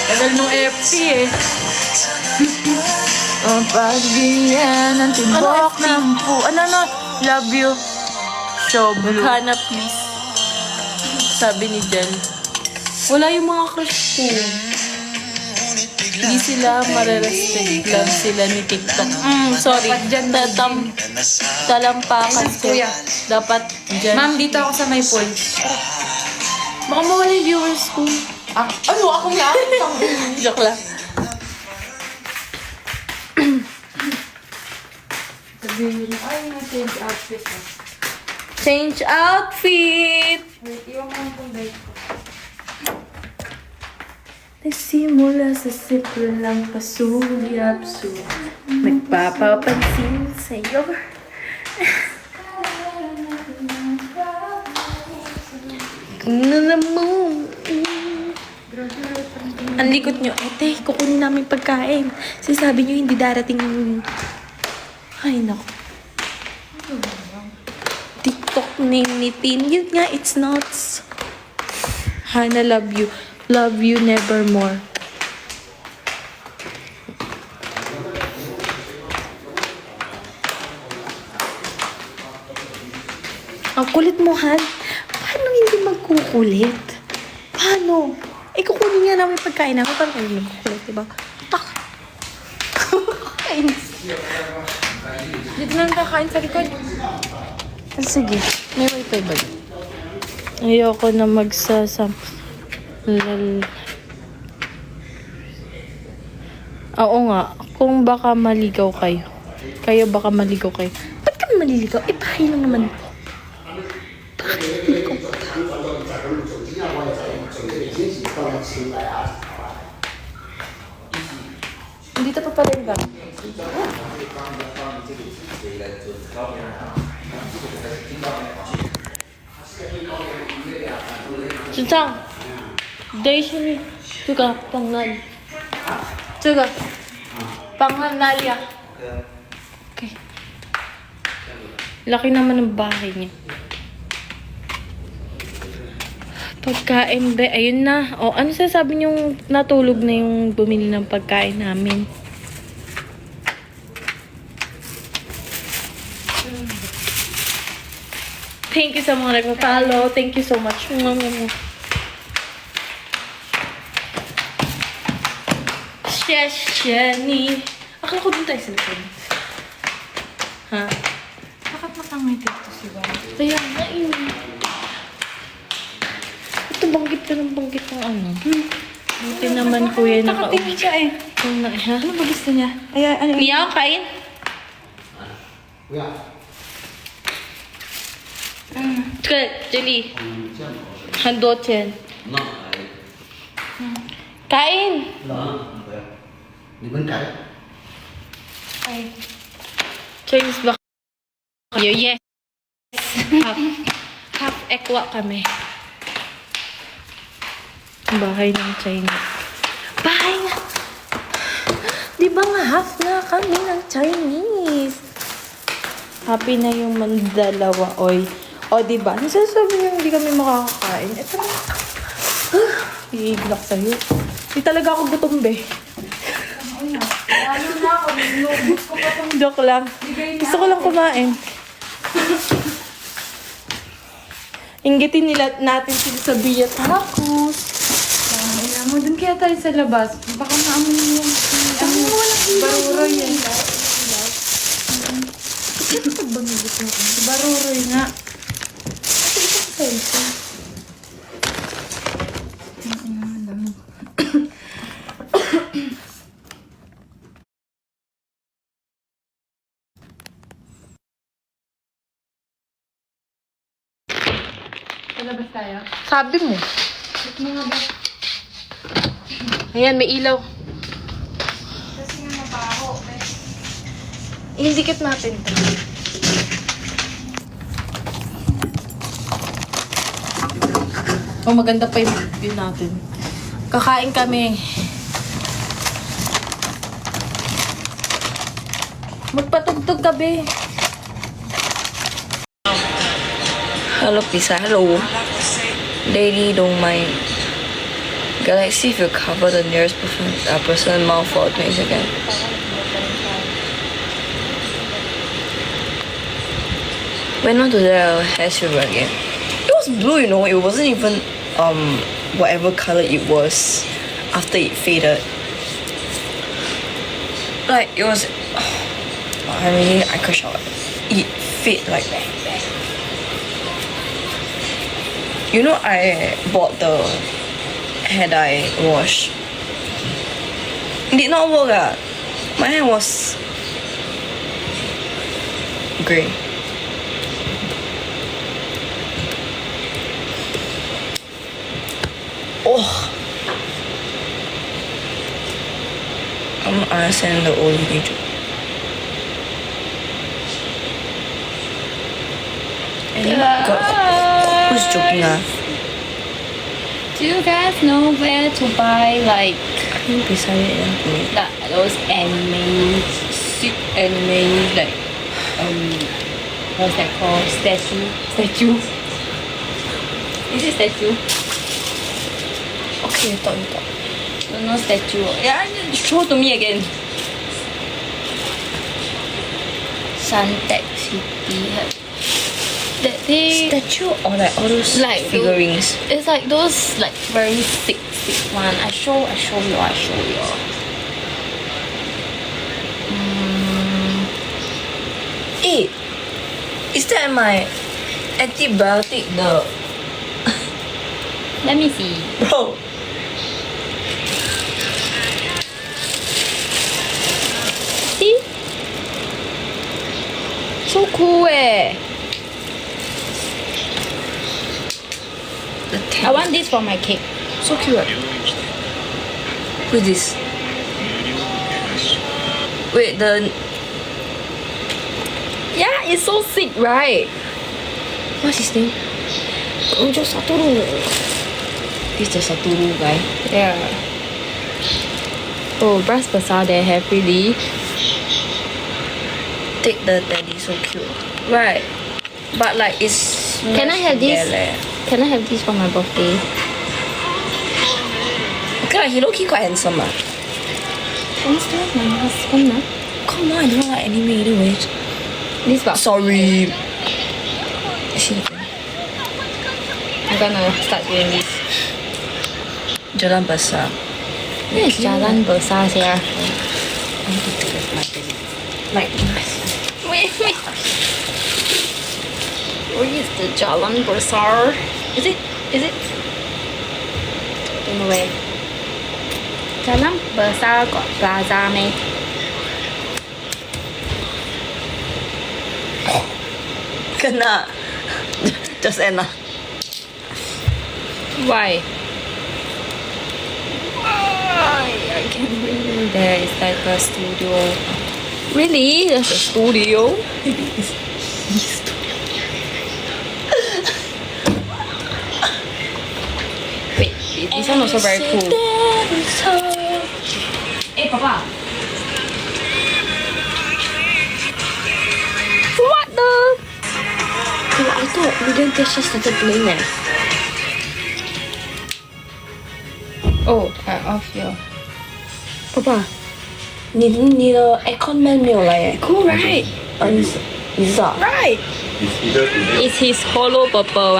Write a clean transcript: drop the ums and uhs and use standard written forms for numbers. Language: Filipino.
Tagal nung FT eh. Ang pagbigyan ng tibok ng Ano? Love you. Showblue. Hana, please. Sabi ni Jen. Wala yung mga crush ko. Hindi sila marerespect lang sila ni TikTok. Sorry. Talampakan Kuya. Dapat dyan. Ma'am, dito ako sa may pool. Baka mawala yung viewers ko. Ano? Ako nga? Joke lang. Sabihin na, ay, na-change outfit. Change outfit! Wait, iwan mo ang punday ko. Nagsimula sa simple lang pasulyap-su. Nagpapapansin sa'yo. Kung mo. Ang likot nyo. Ete, kukunin namin pagkain. Sinasabi nyo hindi darating yung... Ay, naku. TikTok name ni Tin. Yun nga, it's nuts. Hana, love you. Love you nevermore. Ang kulit mo, Han. Paano hindi magkukulit? Paano? Eh, kukunin nga namin pagkain namin. Paano hindi magkukulit, diba? Kainis. Dito lang kakain sa likod. Sige, may wifi ba? Ayoko na magsasam... Oo nga, kung baka maligaw kayo. Kayo baka maligaw kayo. Ba't kami maliligaw? Eh, bahay lang naman po. Bakit maliligaw pa? Dito pa pala yung bag. Sunsang! Day siya ni... Tsuga, pangnal. Tsuga. Pangnalya. Okay. Laki naman ng bahay niya. Pagkain ba? Ayun na. O, ano sasabi niyong natulog na yung bumili ng pagkain namin? Thank you sa mga nagpa-follow. Thank you so much. Sheshani. Akala ko dun tayo sa likod. Ha? Bakit matangay dito si Bar? Kaya nga yun. Ito banggit ka ng banggit ng ano. Buti naman kuya Nakatingin siya eh. Ha? Ano ba gusto niya? Ay, ano yun? Miyaw, kain? Julie. Handot yan. Kain! Di ba tayo? Ay. Chinese ba kayo? Yes. Half ekwa kami. Bahay ng Chinese. Bahay nga! Di ba nga half na kami ng Chinese? Happy na yung mandalawa, oy. O, di ba? Nasasabi niyo hindi kami makakakain. Ito na. Iiglak sa'yo. Di talaga ako gutom, be. Lalo na ako. Nilubos ko pa itong Joke lang. Gusto ko lang kumain. Inggitin nila natin sila sa Bia Tacos. Ay, mo, dun kaya tayo sa labas. Baka maamoy yung... Baruroy yan. Ano pag bangigit mo? Baruroy nga. Sa labas tayo. Sabi mo. Ba't mo nga ba? Ayan, may ilaw. Kasi nga mabaho. Ihindikit natin. Oh, maganda pa yung view natin. Kakain kami. Magpatugtog gabi. Hello, Pisa. Hello. Lady, don't mind. Galaxy will cover the nearest person mouth for 20 seconds. Went on to the hair silver again. It was blue, you know. It wasn't even whatever color it was after it faded. Like it was. I crashed out. It fade like. You know, I bought the hair dye wash. It did not work. My hair was grey. Oh, I don't understand the old video. Who's joking? Do you guys know where to buy like those anime, sick anime, like what's that called? Statue? Is it statue? Okay, you talk. No statue. Yeah, show to me again. Suntec City. That they Statue or like all those like figurines? It's like those like very thick one. I show you. Hey, is that my antibiotic? The Let me see. bro. See? So cool eh. I want this for my cake. So cute. Who is this? Wait, the Yeah, it's so sick, right? what's his name? Gojo Satoru. He's the Satoru guy. Yeah. Oh, Bras Basah they have really. Take the teddy, so cute. Right, but like it's. Can I have this? there leh. Can I have this for my birthday? Okay, like he look quite handsome ah. What's that? My husband, nah? Come on, I don't like anime anyways. This box. Sorry. Actually, I'm gonna start doing this. Jalan Besar. Where is Jalan Besar here? Like, Wait. Where is the Jalan Besar? Is it? Don't know where. Jalan Besar got plaza meh? kena. Just end lah. Why? I can't bring there. It's like a studio. Really? There's a studio? Wait, this one also very cool. Hey, Papa. What the? Oh, I thought Megan Tesha started playing eh. Oh, I off here. 爸爸，你的 aircon man 没有来耶 Cool, right? 你知道？ Right. It's either today It's his hollow purple one.